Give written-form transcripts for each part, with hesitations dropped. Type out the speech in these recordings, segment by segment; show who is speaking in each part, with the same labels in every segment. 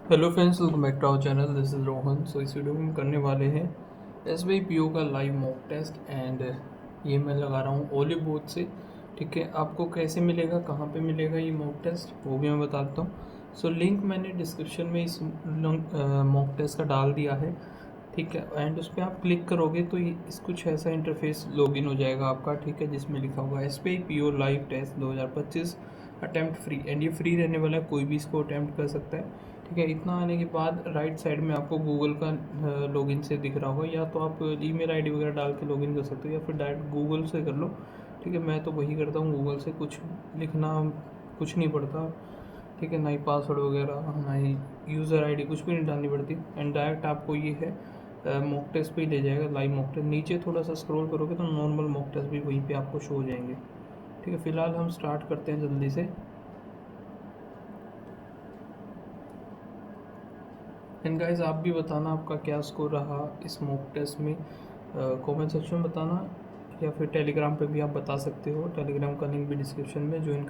Speaker 1: Hello friends, welcome back to our channel. This is Rohan. So इस video में हम करने वाले हैं SBIPO का लाइव मॉक टेस्ट एंड ये मैं लगा रहा हूँ ओली बोर्ड से। ठीक है, आपको कैसे मिलेगा, कहाँ पे मिलेगा ये मॉक टेस्ट, वो भी मैं बताता हूँ। सो लिंक मैंने डिस्क्रिप्शन में इस मॉक टेस्ट का डाल दिया है। ठीक है, एंड उस पर आप क्लिक करोगे तो इस कुछ ऐसा इंटरफेस लॉगिन हो जाएगा आपका। ठीक है, जिसमें लिखा होगा SBIPO live test 2025 attempt free, and ये फ्री रहने वाला है, कोई भी इसको अटैम्प्ट कर सकता है। ठीक है, इतना आने के बाद राइट साइड में आपको गूगल का लॉगिन से दिख रहा होगा, या तो आप ईमेल आईडी वगैरह डाल के लॉगिन कर सकते हो या फिर डायरेक्ट गूगल से कर लो। ठीक है, मैं तो वही करता हूँ गूगल से, कुछ लिखना कुछ नहीं पड़ता। ठीक है, ना ही पासवर्ड वगैरह, ना ही यूज़र आईडी, कुछ भी नहीं डालनी पड़ती, एंड डायरेक्ट आपको ये है मॉक टेस्ट पे ही ले जाएगा, लाइव मॉक टेस्ट। नीचे थोड़ा सा स्क्रॉल करोगे तो नॉर्मल मॉक टेस्ट भी वहीं पे आपको शो हो जाएंगे। ठीक है, फिलहाल हम स्टार्ट करते हैं जल्दी से। एंड गाइस, आप भी बताना आपका क्या स्कोर रहा इस मॉक टेस्ट में, कमेंट सेक्शन में बताना, या फिर टेलीग्राम पे भी आप बता सकते हो। टेलीग्राम का लिंक भी डिस्क्रिप्शन में ज्वाइन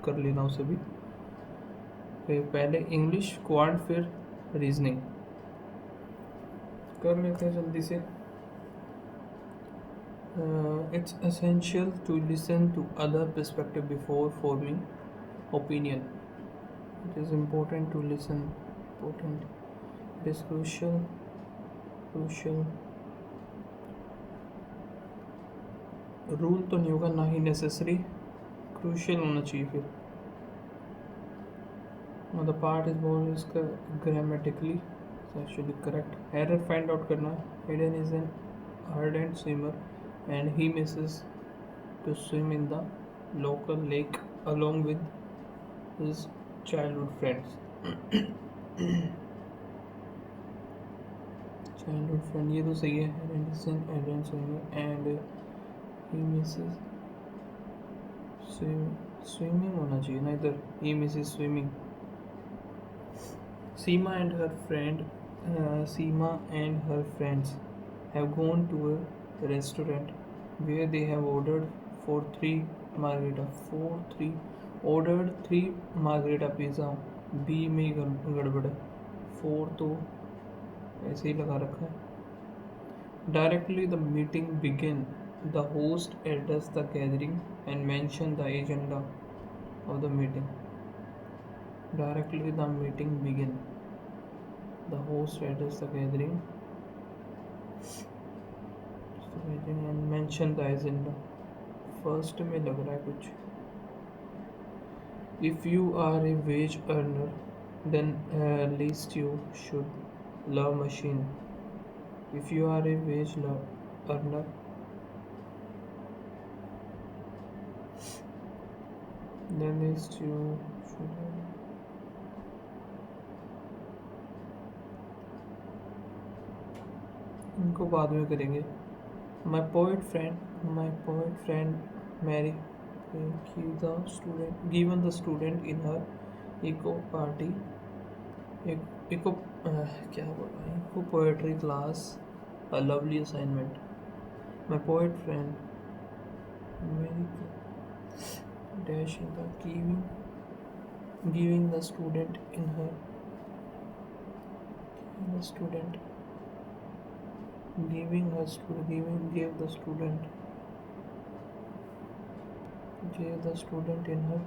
Speaker 1: कर लेना उसे भी। फिर पहले इंग्लिश क्वांट, फिर रीजनिंग कर लेते हैं जल्दी से। It's essential to listen to other perspective before forming opinion. It is important to listen, important, it is crucial. Rule तो नहीं होगा, ना ही नेसेसरी, क्रूशियल होना चाहिए फिर। द पार्ट इज मोर इसका grammatically actually correct. Error find out करना है। Hidden is an ardent swimmer and he misses to swim in the local lake along with his childhood friends. childhood friend, ये तो सही है। ardent is an ardent swimmer and he misses swimming होना चाहिए ना इधर, he misses swimming. Seema and her friend, Seema and her friends have gone to a restaurant where they have ordered for three margarita. Ordered three margarita pizza. B में ही गड़बड़ है, four तो ऐसे ही लगा रखा है। Directly the meeting began. The host addressed the gathering and mentioned the agenda of the meeting. Directly the meeting began. The host addressed the gathering and mentioned the agenda. First में लग रहा है कुछ। If you are a wage earner, then at least you should love machine. If you are a wage earner, then at least you should love. इनको बाद में करेंगे। My poet friend Mary given the student in her eco party eco क्या बोला, eco poetry class a lovely assignment. My poet friend Mary dash in the giving the student in her the student giving her student gave the student in her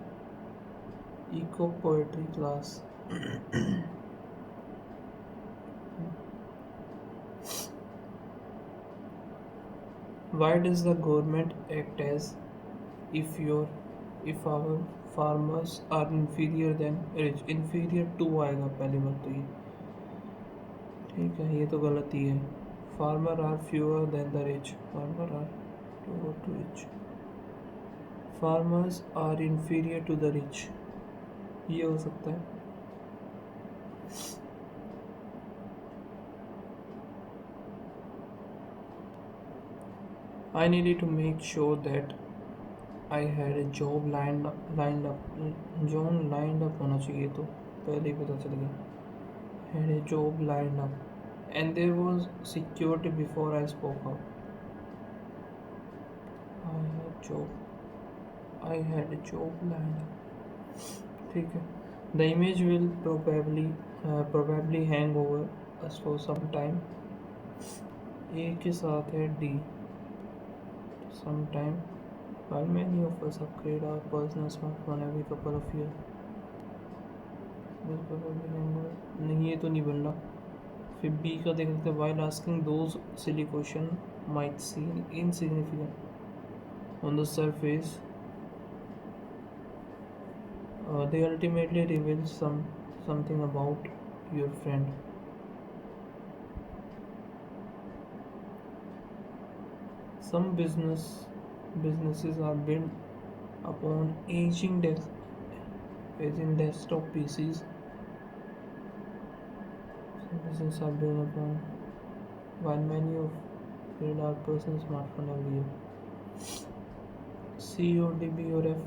Speaker 1: eco poetry class. Why does the government act as if our farmers are inferior than rich? Inferior to आएगा पहली बात तो ये। ठीक है, ये तो गलत ही है। Farmer are fewer than the rich. Farmer are fewer to rich. Farmers are inferior to the rich. ये हो सकता है। I needed to make sure that I had a job lined up. Job lined up होना चाहिए, तो पहले ही पता चल गया। Had a job lined up, and there was security before I spoke out. I had a job lined up. ठीक है। The image will probably probably hang over us for some time. A के साथ है D, sometime. While many of us upgrade our personal smartphone every couple of years, will probably hang over. नहीं, ये तो नहीं बन रहा. फिर B का देख लेते हैं. While asking those silly question might seem insignificant on the surface, they ultimately reveal something about your friend. Some businesses are built upon aging desktop PCs. Some businesses are built upon, while many of build our personal smartphone every year. C or D, B or F.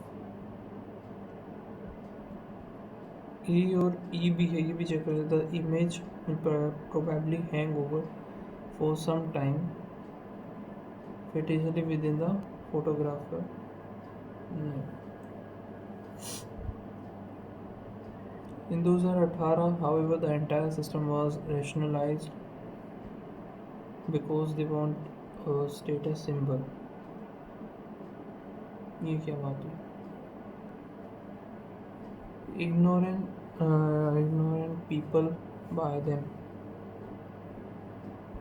Speaker 1: E और E भी है, ये भी check कर. The image will probably hang over for some time. Fit easily within the photographer. नहीं. In 2018, however, the entire system was rationalized because they want a status symbol. ये क्या बात है? Ignorant people buy them.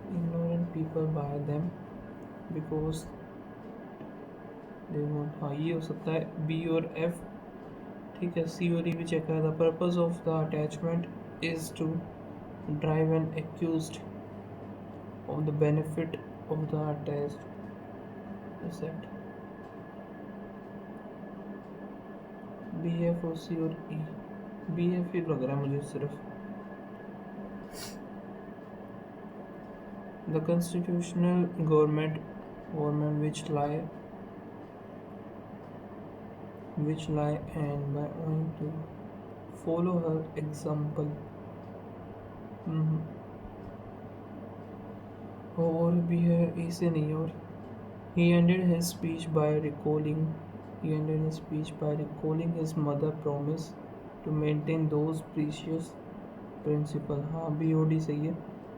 Speaker 1: Ignorant people buy them because they want. हाँ, ये हो सकता है B और F. ठीक है. C और E भी चेक करा. The purpose of the attachment is to drive an accused of the benefit of the attached asset. B, F और C और E. B, F ही लग रहा है मुझे सिर्फ. The constitutional government which lie and by owing to follow her example. और भी है, इसे नहीं. और he ended his speech by recalling his mother promise to maintain those precious principles. हाँ, BOD सही है.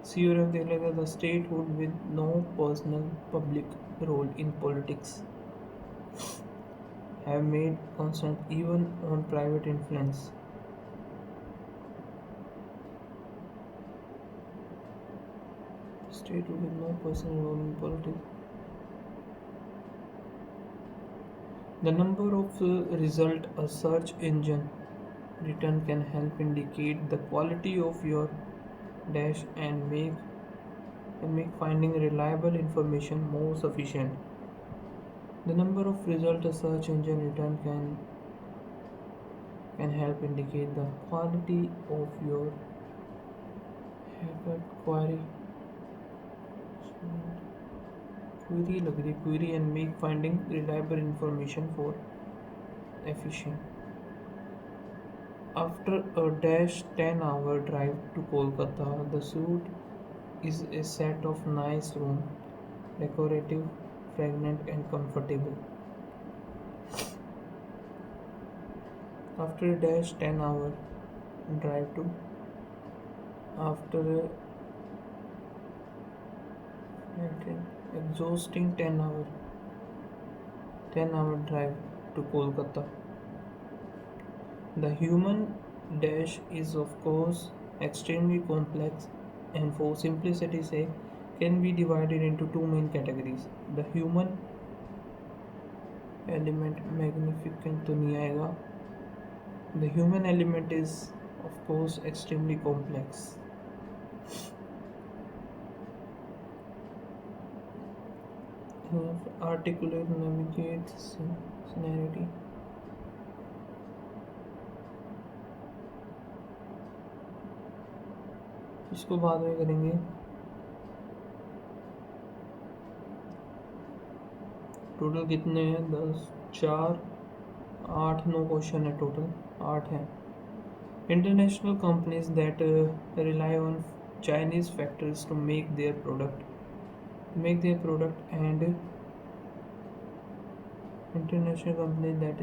Speaker 1: C और F देख लेते हैं. The statehood with no personal public role in politics have made constant even on private influence. Statehood with no personal role in politics. The number of result a search engine return can help indicate the quality of your dash and make finding reliable information more sufficient. The number of result a search engine return can help indicate the quality of your query लग रही. Query and make finding reliable information for efficient. After a dash 10-hour drive to Kolkata, the suite is a set of nice room, decorative, fragrant and comfortable. After a dash 10-hour drive to exhausting 10-hour drive to Kolkata. The human dash is of course extremely complex and for simplicity's sake can be divided into two main categories. The human element magnificent तो नहीं आएगा. The human element is of course extremely complex. Articulate, navigate, scenario. इसको बाद में करेंगे. Total कितने हैं? 10, 4, 8, 9 question है. टोटल 8 हैं. International companies that rely on Chinese factories to make their product and international companies that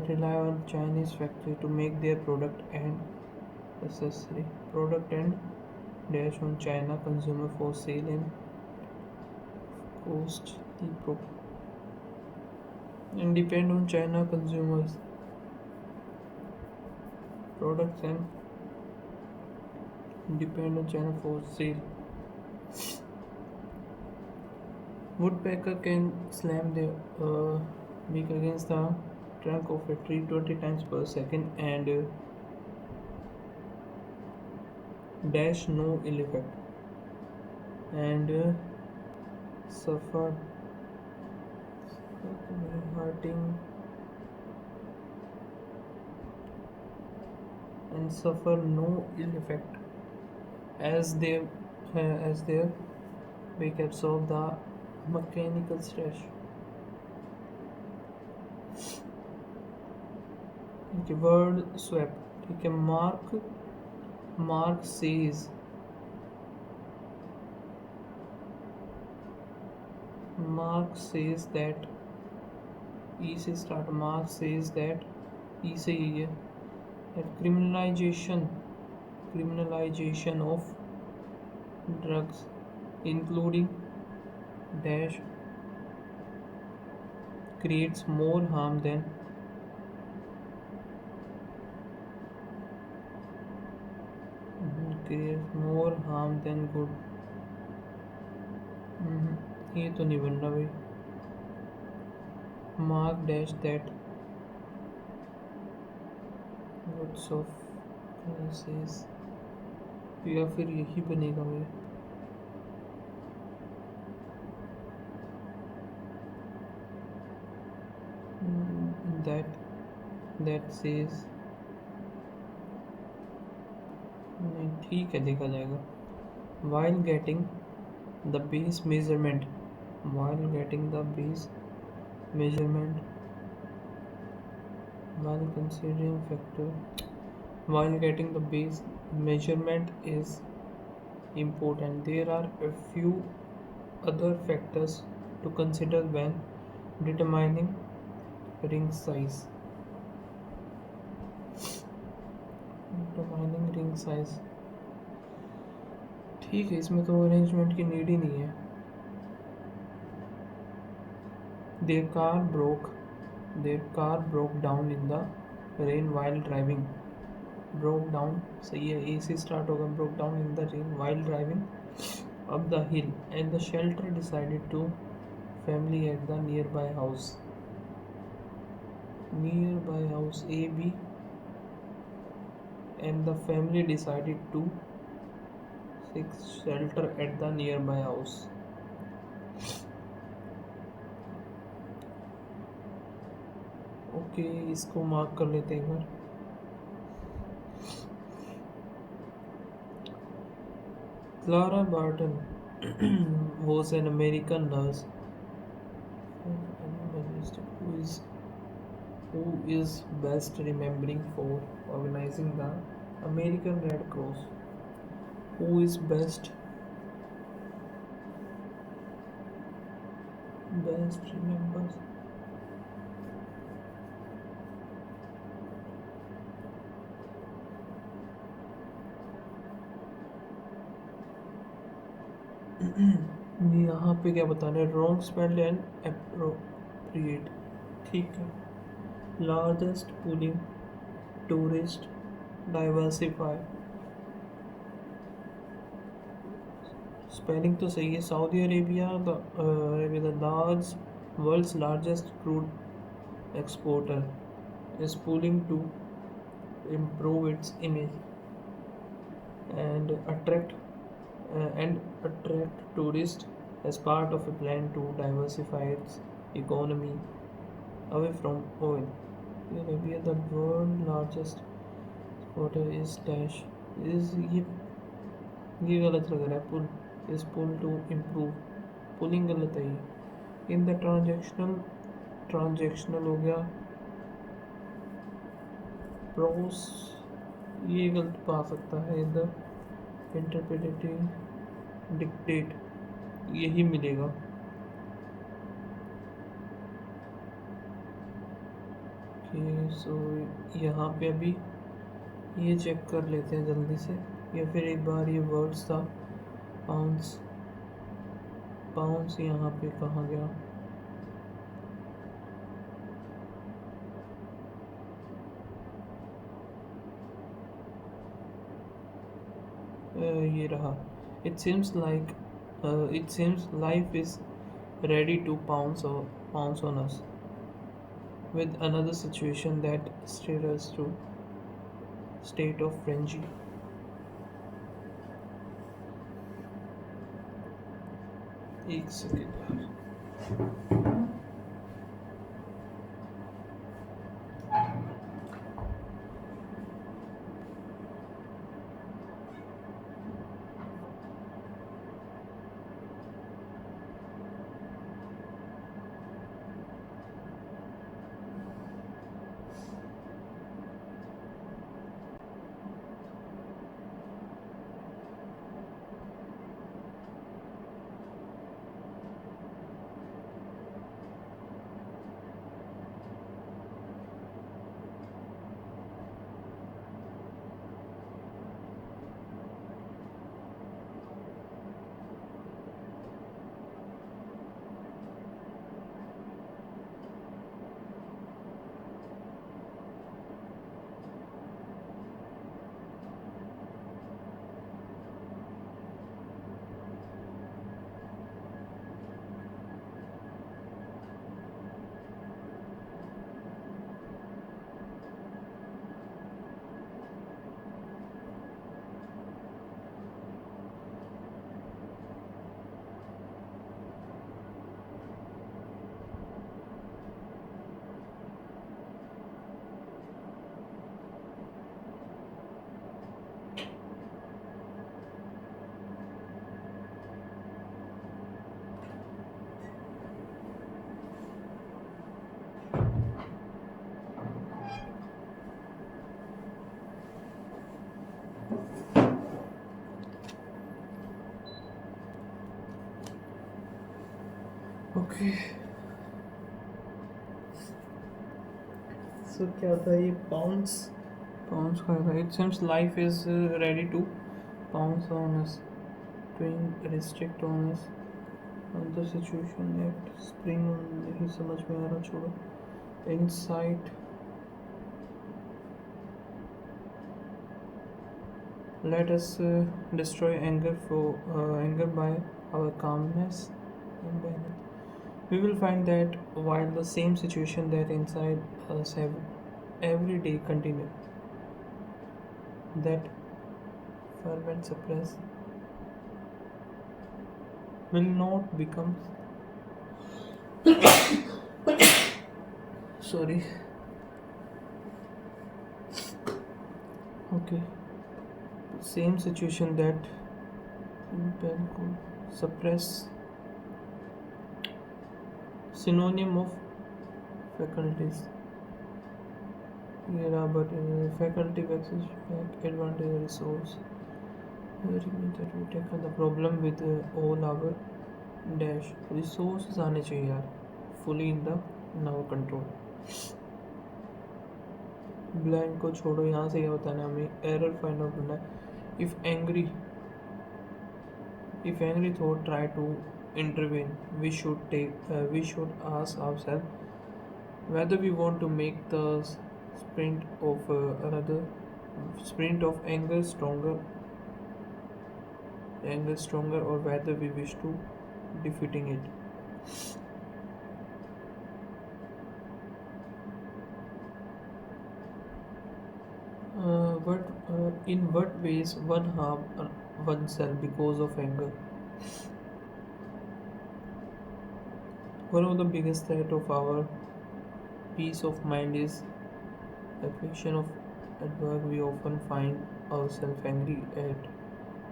Speaker 1: rely on Chinese factory to make their product and accessory product and dash on China consumer for sale and cost the and depend on China consumers products and depend on China for sale. Woodpecker can slam their beak against the trunk of a tree 20 times per second and dash no ill effect and suffer hurting and suffer no ill effect as their beak absorb the mechanical stress. ठीक है word swap ठीक है mark says that ई से start mark says that ई से यही है that criminalization of drugs including dash creates more harm than good. ये तो नहीं बन रहा भाई mark dash that words of classes या फिर यही बनेगा भाई that says नहीं ठीक है देखा जाएगा while getting the base measurement while considering factor while getting the base measurement is important there are a few other factors to consider when determining ring size ठीक है इसमें तो अरेंजमेंट की नीड ही नहीं है their car broke down in the rain while driving broke down सही है A से स्टार्ट होगा broke down in the rain while driving up the hill and the shelter decided to family at the nearby house A B and the family decided to seek shelter at the nearby house okay इसको mark कर लेते हैं एक बार Clara Barton was an American nurse who is best remembering for organizing the American Red Cross. Who is best remembers यहाँ पे क्या बता रहे हैं रॉन्ग स्पेल्ड एंड एप्रोप्रिएट ठीक है largest pulling tourist diversify spelling तो सही है Saudi Arabia the large world's largest crude exporter is pulling to improve its image and attract tourists as part of a plan to diversify its economy away from oil. Arabia, the world largest exporter is dash is ये गलत लग रहा है पुल is pull to improve pulling गलत है ये in the transactional हो गया प्रोस ये गलत पा सकता है इधर इंटरप्रेटिंग डिक्टेट यही मिलेगा सो यहाँ पे अभी ये चेक कर लेते हैं जल्दी से, या फिर एक बार ये वर्ड्स था पाउंस, पाउंस यहाँ पे कहाँ गया? ये रहा. It seems life is ready to pounce on us with another situation that stirred us to state of frenzy. एक सेकेंड. ओके, सो क्या था ये? पाउंस, पाउंस का था. It seems life is ready to pounce on us, to restrict on us, on the situation that spring on. नहीं समझ में आ रहा, छोड़ो. Insight, let us destroy anger by our calmness and balance. We will find that while the same situation that inside us have every day continue, that ferment suppress will not become sorry. Okay, same situation that suppress, synonym of faculties. Yeah, but faculty versus advantage resource. that we tackle the problem with all our dash resources आने चाहिए यार, fully in the our control. Blank को छोड़ो, यहाँ से क्या होता है ना, हमें एरर फाइंड आउट करना है. If angry thought try to intervene, we should ask ourselves whether we want to make the sprint of anger stronger, or whether we wish to defeating it. In what ways one harm oneself because of anger? One of the biggest threat of our peace of mind is affliction of at work. We often find ourselves angry at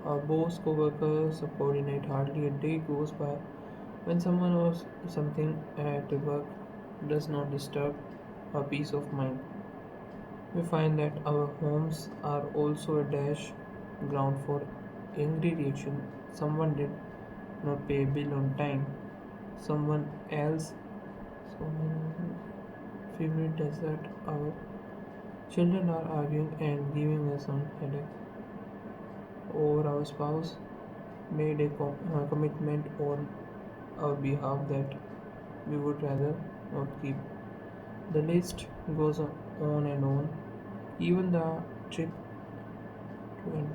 Speaker 1: our boss, co-worker, subordinate. Hardly a day goes by when someone or something at work does not disturb our peace of mind. We find that our homes are also a dash ground for angry reaction. Someone did not pay a bill on time. Someone else, someone favorite dessert, our Children are arguing and giving us some headache over our spouse made a commitment on our behalf that we would rather not keep. The list goes on and on. Even the trip to an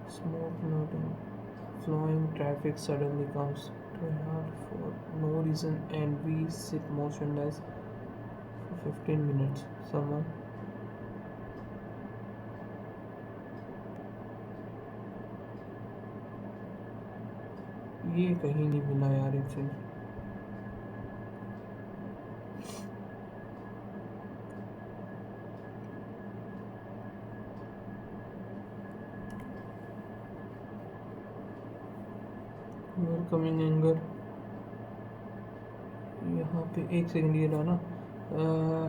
Speaker 1: smoke noting flowing traffic suddenly comes to a halt for no reason and we sit motionless for 15 minutes. Someone ये कहीं नहीं मिला यार एक चीज coming anger यहाँ पे एक सेकंड ये रहा ना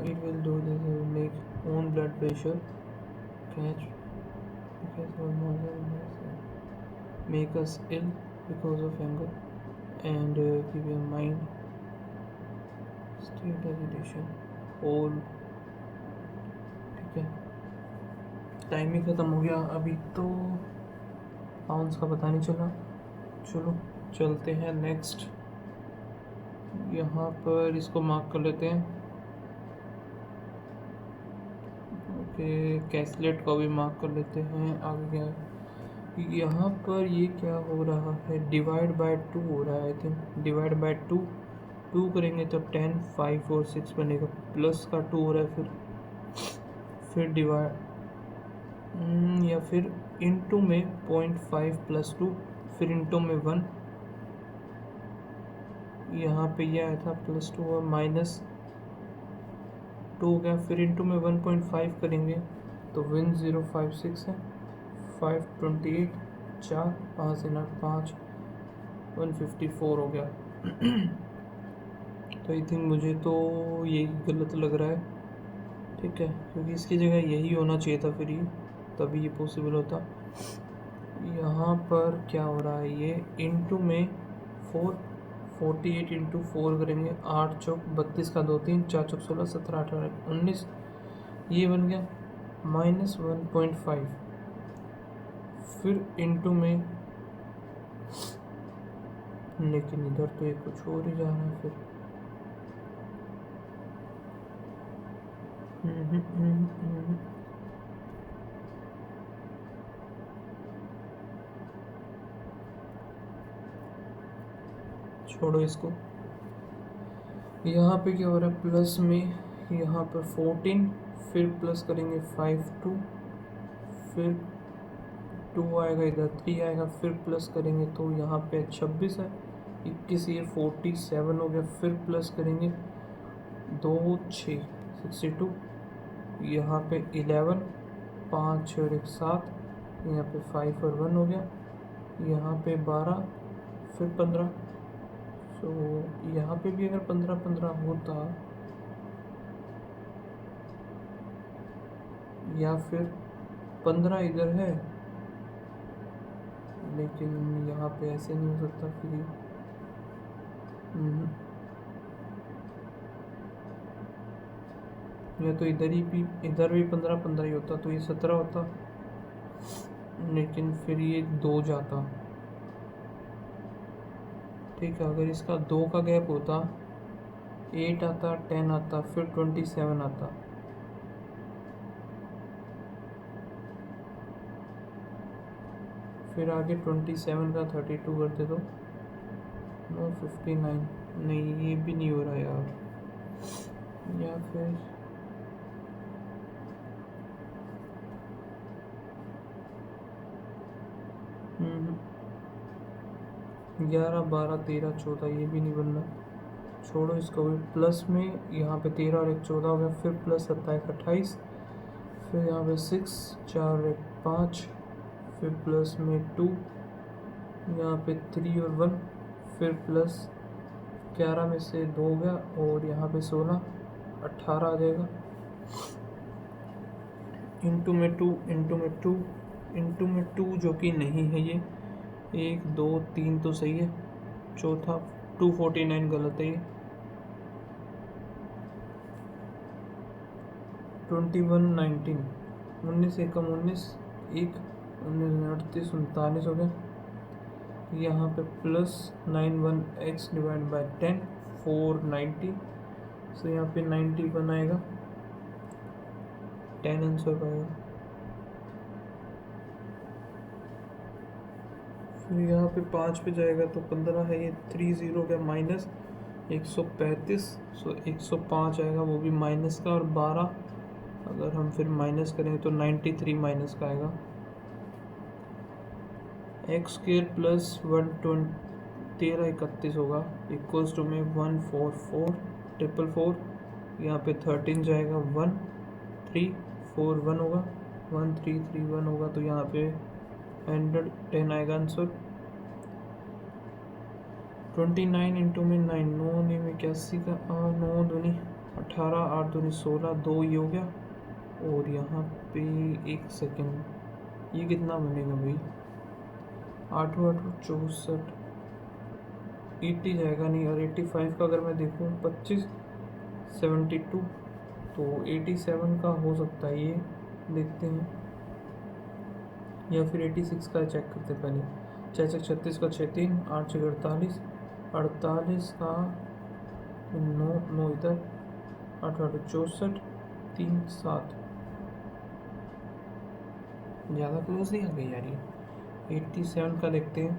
Speaker 1: it will do this make own blood pressure catch make us ill because of anger and keep your mind state agitation all ठीक है टाइम ही ख़त्म हो गया अभी तो पाउंड्स का पता नहीं चला चलो चलते हैं नेक्स्ट यहाँ पर इसको मार्क कर लेते हैं ओके कैसलेट को भी मार्क कर लेते हैं आगे क्या यहाँ पर ये क्या हो रहा है डिवाइड बाय 2 हो रहा है आई थिंक डिवाइड बाय 2 करेंगे तब 10 5 और 6 बनेगा प्लस का 2 हो रहा है फिर डिवाइड या फिर इनटू में 0.5 प्लस 2 फिर इनटू में 1 यहाँ पे ये आया था प्लस 2 और माइनस 2 हो गया फिर इनटू में 1.5 करेंगे तो 1056 है 528 4 5 से 5 154 हो गया तो आई थिंक मुझे तो यही गलत लग रहा है ठीक है क्योंकि इसकी जगह यही होना चाहिए था फिर ये तभी ये पॉसिबल होता यहाँ पर क्या हो रहा है ये इनटू में 48 इंटू 4 करेंगे 8 चौक 32 का 2 3 4 चौक 16 17 18 19 ये बन गया माइनस 1.5 फिर इनटू में लेकिन इधर तो ये कुछ और ही जा रहा है फिर छोड़ो इसको यहाँ पे क्या हो रहा है प्लस में यहाँ पर 14 फिर प्लस करेंगे 5 2 फिर 2 आएगा इधर 3 आएगा फिर प्लस करेंगे तो यहाँ पे 26 है 21 ये 47 हो गया फिर प्लस करेंगे 2 6 62 यहाँ पे 11 5 और 1 7 यहाँ पे 5 और 1 हो गया यहाँ पे 12 फिर 15 तो यहाँ पे भी अगर 15 होता या फिर 15 इधर है लेकिन यहाँ पे ऐसे नहीं हो सकता फिर या तो इधर भी 15 ही होता तो ये 17 होता लेकिन फिर ये 2 जाता ठीक है अगर इसका 2 का गैप होता 8 आता 10 आता फिर 27 आता फिर आगे 27 का 32 करते तो नो 59 नहीं ये भी नहीं हो रहा यार या फिर 11 12 13 14 ये भी नहीं बनना छोड़ो इसको भी प्लस में यहाँ पे 13 और 1 14 हो गया फिर प्लस 27 28 फिर यहाँ पे 6 4 और 1 5 फिर प्लस में 2 यहाँ पे 3 और 1 फिर प्लस 11 में से 2 हो गया और यहाँ पे 16 18 आ जाएगा इंटू में 2 इंटू में 2 इंटू में 2 जो कि नहीं है ये 1 2 3 तो सही है चौथा 249 गलत है ये 21 19, 19 एकम 19, एक 19 38 39 हो गया। यहाँ पे प्लस 91x डिवाइड बाई 10 490, सो यहाँ पे 91 आएगा, 10 आंसर आएगा। फिर यहाँ पे 5 पे जाएगा तो 15 है, ये 30 हो गया माइनस 135, सो 105 आएगा, वो भी माइनस का, और 12 अगर हम फिर माइनस करेंगे तो 93 माइनस का आएगा। एक्स स्क्र प्लस 1331 होगा इक्वल्स टू में 144444, यहाँ पे 13 जाएगा 1341 होगा, 1331 होगा, तो यहाँ पे 110 आएगा आंसर। 29 इंटू में 9, 9 ने में 81 का 9 दूनी 18, 8 दूनी 16, 2 ये हो गया। और यहाँ पे एक सेकेंड, ये कितना बनेगा भाई, 8 8 64, 80 जाएगा नहीं, और 85 का अगर मैं देखूँ 25 72, तो 87 का हो सकता है, ये देखते हैं, या फिर 86 का चेक करते पहले। 6 6 36 का 6 3, 8 6 48, 48 का 9 9 इधर, 8 8 64, 3 7, ज़्यादा क्लोज नहीं आ गई यार ये। 87 का देखते हैं,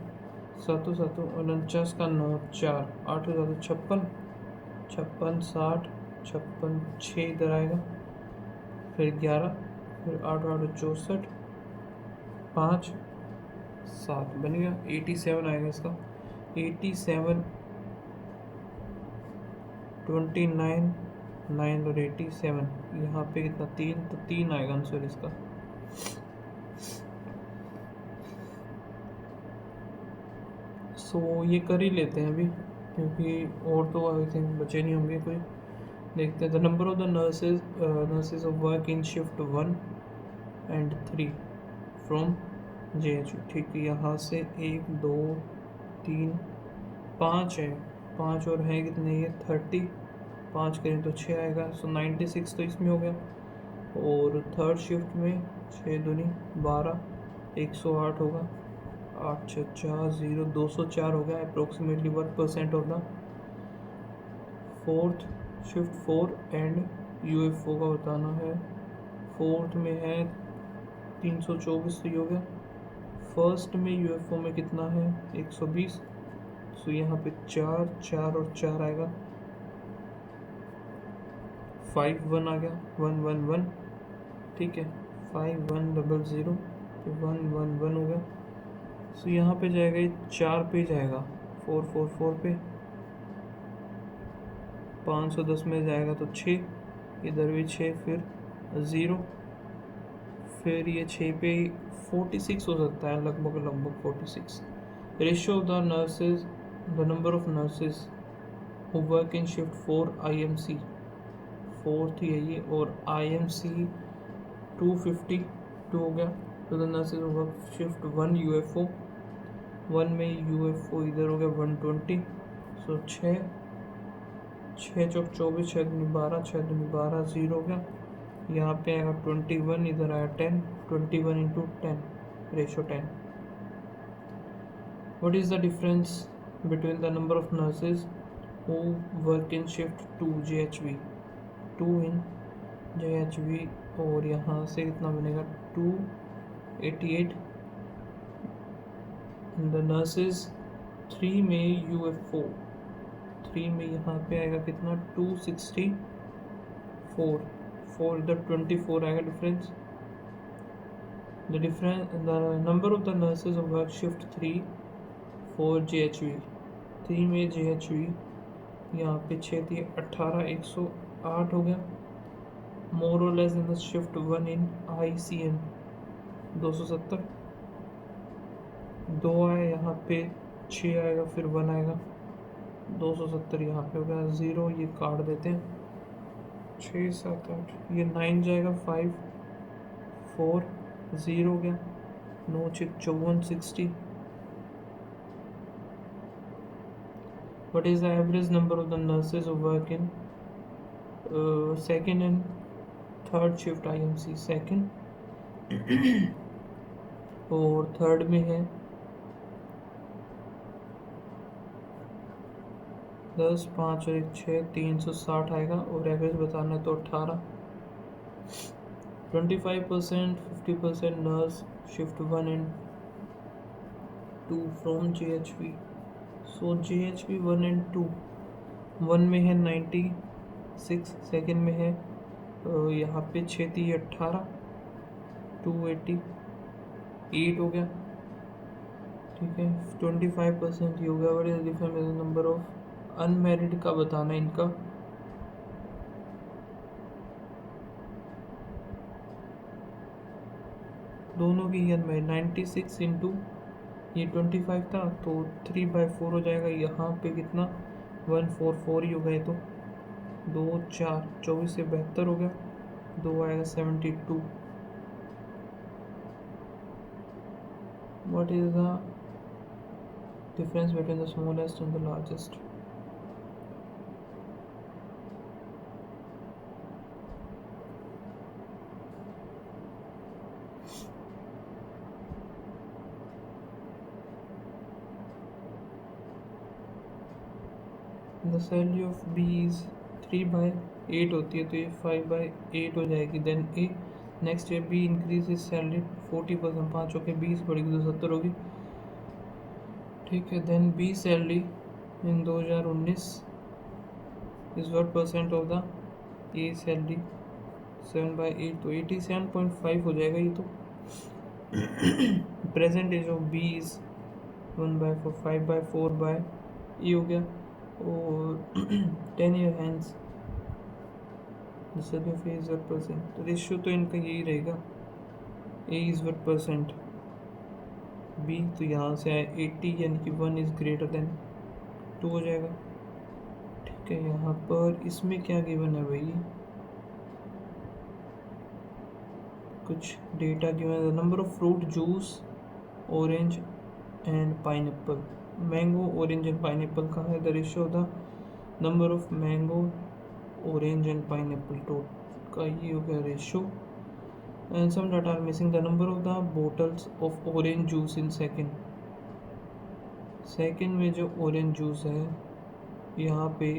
Speaker 1: 7 7 49 का 9 4, 8 7 56, 56 60, 56 6 इधर आएगा, फिर 11, फिर 8 8 64, 5 7 बन गया, 87 आएगा इसका। 87 29 9 और 87, यहाँ पे कितना 3, तो 3 आएगा आंसर इसका। सो ये कर ही लेते हैं अभी, क्योंकि और तो आई थिंक बचे नहीं होंगे कोई। देखते हैं। The number of the nurses of work in shift 1 and 3 from JHU, ठीक है, यहाँ से 1 2 3 5 है, 5 और हैं कितने, ये 30, 5 करें तो 6 आएगा, सो 96 तो इसमें हो गया। और थर्ड शिफ्ट में 6 दूनी 12, 108 होगा, 8 6 4 0, 204 हो गया, approximately 1% of the. Fourth shift 4 and UFO का बताना है। फोर्थ में है 324, तो हो गया। फर्स्ट में UFO में कितना है 120, सो यहाँ पे 4 4 और 4 आएगा, 5 1 आ गया, 1 1 1, ठीक है, 5 1 0 0, 1 1 1 हो गया। सो यहाँ पे जाएगा, ये 4 पे जाएगा, 4 4 4 पे, 510 में जाएगा तो 6, इधर भी 6, फिर 0, फिर ये 6 पे 46 हो सकता है, लगभग 46। Ratio of the nurses, the number of nurses who work in shift 4 IMC, fourth ही है ये, और IMC 252 हो गया। तो the nurses who work shift 1 UFO, 1 में UFO इधर हो गया 120, सो 6 6 चौक 24, 6 दूनी 12, 6 दूनी 12, 0 हो गया। यहाँ पे आएगा 21, इधर आया 10, 21 into 10, ratio 10। What is the difference between the number of nurses who work in shift 2 JHV, 2 in JHV, और यहाँ से कितना बनेगा 288। the nurses 3 में UFO, 3 में यहाँ पे आएगा कितना 264, 4 इधर 24 आएगा difference. the number of the nurses of work shift 3 4 JHV, 3 में JHV, यहाँ पे 6 थी 18, 108 हो गया। मोर or less in the shift 1 in ICM 270, 2 आया, यहाँ पे 6 आएगा, फिर 1 आएगा, 270 यहाँ पे हो गया, 0 ये काट देते हैं, 6 7 8, ये 9 जाएगा, 5 4 0 हो गया, 9 6 54 60। What is the average number of the nurses who work in second and third shift IMC second, और थर्ड में है 10, 5 और 1 6, 360 आएगा, और एवरेज बताना है तो 18। 25%, 50% nurse, shift 1 and 2 from JHP। So JHP 1 and 2, 1 में है 96, सेकेंड में है यहाँ पे 6 थी 18, 288 हो गया। ठीक है, 25% ये हो गया। बड़े डिफरेंट नंबर ऑफ अनमैरिड का बताना है इनका। दोनों की ही अनमैरिड, 96 इंटू ये 25 था तो 3/4 हो जाएगा। यहाँ पे कितना 144 ही हो गए, तो 2 4 24 से 72 हो गया, 2 आएगा 72। What is the difference between the smallest and the largest? The salary of B is 3/8 होती है, तो ये 5/8 हो जाएगी। Then A next year B increase is salary 40%, 5 होकर 20 बढ़ेगी तो 70 होगी। ठीक है, then B salary in 2019 is what percent of the A salary 7/8, तो 87.5 हो जाएगा ये तो। Percentage of B is 1/4, 5/4 by E हो गया, और 10 ईयर हैंड्स %, तो रेशियो तो इनका यही रहेगा, A is what percent B, तो यहाँ से आए 80 यानी कि 1 इज ग्रेटर देन 2 हो जाएगा। ठीक है, यहाँ पर इसमें क्या गिवन है भाई, कुछ डेटा गिवन है। Number of fruit juice orange and pineapple, mango orange and pineapple का है। The ratio of the number of mango orange and pineapple total का ये हो गया ratio. And some data are missing, the number of the bottles of orange juice in second में जो orange juice है यहाँ पे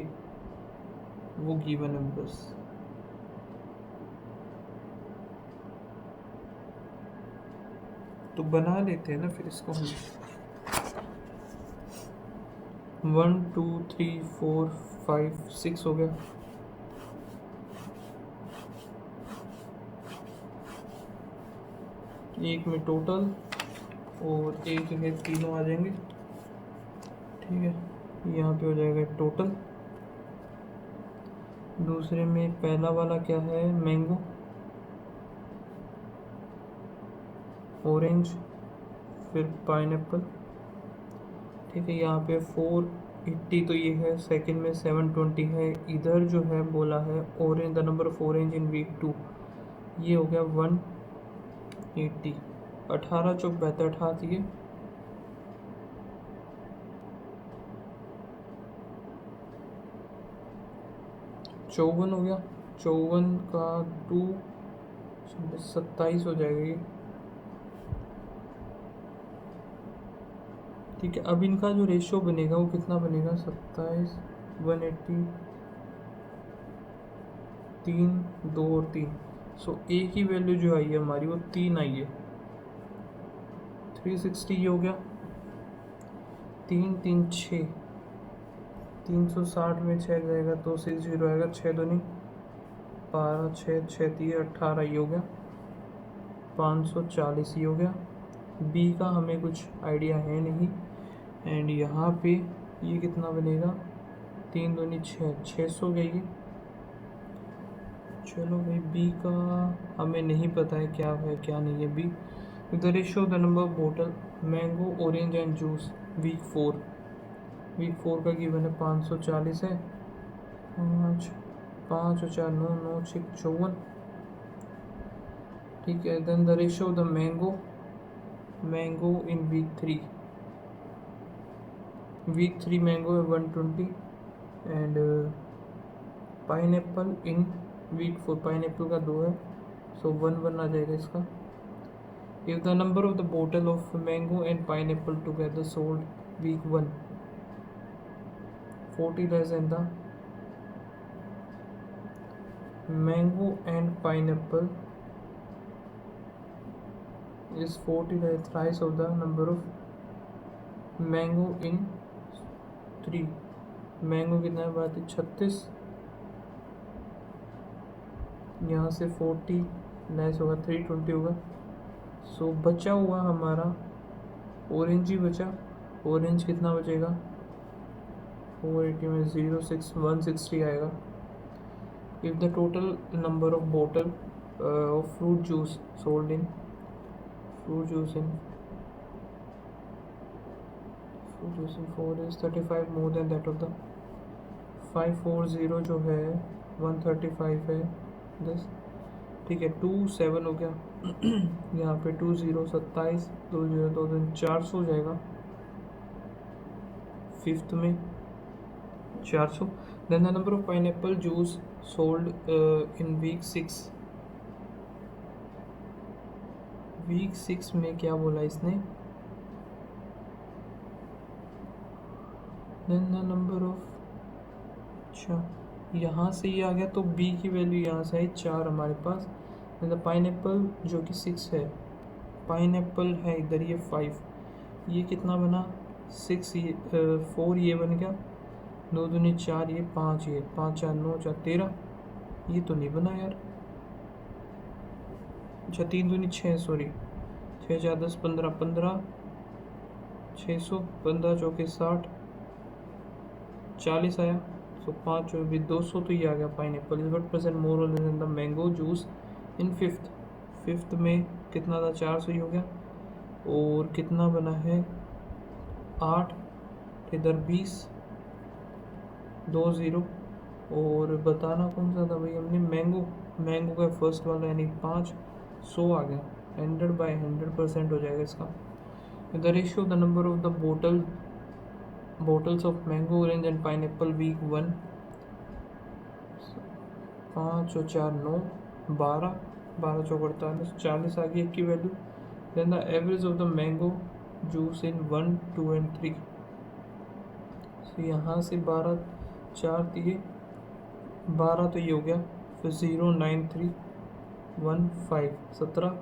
Speaker 1: वो गिवन है बस। तो बना लेते हैं ना फिर इसको हम। 1 2 3 4 5 6 हो गया। एक में टोटल और एक जगह तीनों आ जाएंगे। ठीक है, यहाँ पे हो जाएगा टोटल। दूसरे में पहला वाला क्या है, मैंगो ऑरेंज फिर पाइनएप्पल। ठीक है, यहाँ पे 480 तो ये है, सेकंड में 720 है। इधर जो है बोला है orange, the number of orange in week 2, ये हो गया 180। 18 चौक 72 अठात, ये 54 हो गया। 54 का 2 27 हो जाएगा ये। ठीक है, अब इनका जो रेशियो बनेगा वो कितना बनेगा, 27 180 3 2 और 3। सो ए की वैल्यू जो आई है हमारी वो 3 आई है। 360 ये हो गया, 3 3 6, 360 में 6 जाएगा तो 60 आएगा, 6 2 नहीं 12, 6 6 3 18 ये हो गया, 540 ये हो गया। बी का हमें कुछ आइडिया है नहीं। एंड यहाँ पे ये कितना बनेगा, 3 2 6, 600 गई। चलो भाई, बी का हमें नहीं पता है क्या है क्या नहीं है। Be the ratio the number of बोतल mango orange and juice week 4 का गिवन है 540 है। 5 5 और 4 9 9 6 54। ठीक है, then the ratio of the mango in week 3 mango है 120 and pineapple in week 4 pineapple का 2 है, सो 1 आ जाएगा इसका। If the number of the बोतल of mango and pineapple together sold week 1 40 less than the mango and pineapple is 40 thrice of the number of mango in 3। Mango कितना है बात है 36, यहाँ से 40 लेस होगा 320 होगा। सो बचा हुआ हमारा ऑरेंज ही बचा। ऑरेंज कितना बचेगा 480 में 06 160 आएगा। If the total number of बोतल of fruit juice sold in fruit juice in 4 is 35 more than that of the 540 जो है 135 है 10, ठीक है 27 हो गया। यहाँ पे 20 27 20 2 400 हो जाएगा फिफ्थ में 400। Then the number of pineapple juice sold in week 6। Week 6 में क्या बोला इसने, देन द नंबर ऑफ, अच्छा यहाँ से ये आ गया तो बी की वैल्यू यहाँ से आई 4 हमारे पास। देन द पाइनएप्पल जो कि 6 है, पाइनएप्पल है इधर ये 5, ये कितना बना 6 ये 4 ये बन गया 2 दूनी 4 ये 5 ये 5 4 9 4 13, ये तो नहीं बना यार। अच्छा 3 दूनी 6 सॉरी 6 4 10 15 15 600 15 चौके 60 40 आया। सो 5 चौके भी 200, तो ये आ गया pineapple is what percent more or less than the mango juice in fifth में कितना था 400 ही हो गया। और कितना बना है 8 इधर 20 2 0। और बताना कौन सा था भाई हमने, मैंगो का फर्स्ट वाला यानी 5 100 आ गया 100/100% हो जाएगा इसका। The ratio the number of the bottles of mango orange and pineapple week 1 5 और 4 9 12 12 चौक 48 40 आ गई एक की वैल्यू। Then the average of the mango juice in 1 2 and 3। So यहाँ से 12 4 दिए 12 तो ये हो गया, फिर 0 9 3 1 5 17।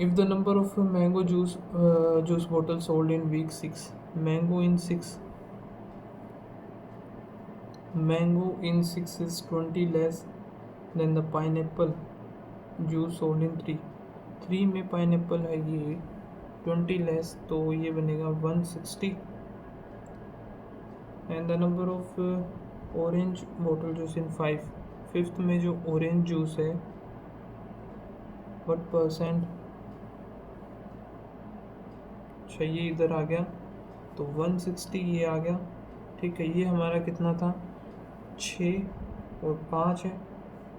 Speaker 1: If the number of mango juice bottles sold in week 6, mango in 6 is 20 less than the pineapple juice sold in 3 में pineapple है ये 20 less, तो ये बनेगा 160। and the number of orange bottle juice in 5th में जो orange juice है what percent, अच्छा ये इधर आ गया तो 160 ये आ गया, ठीक है। ये हमारा कितना था 6 और 5 है,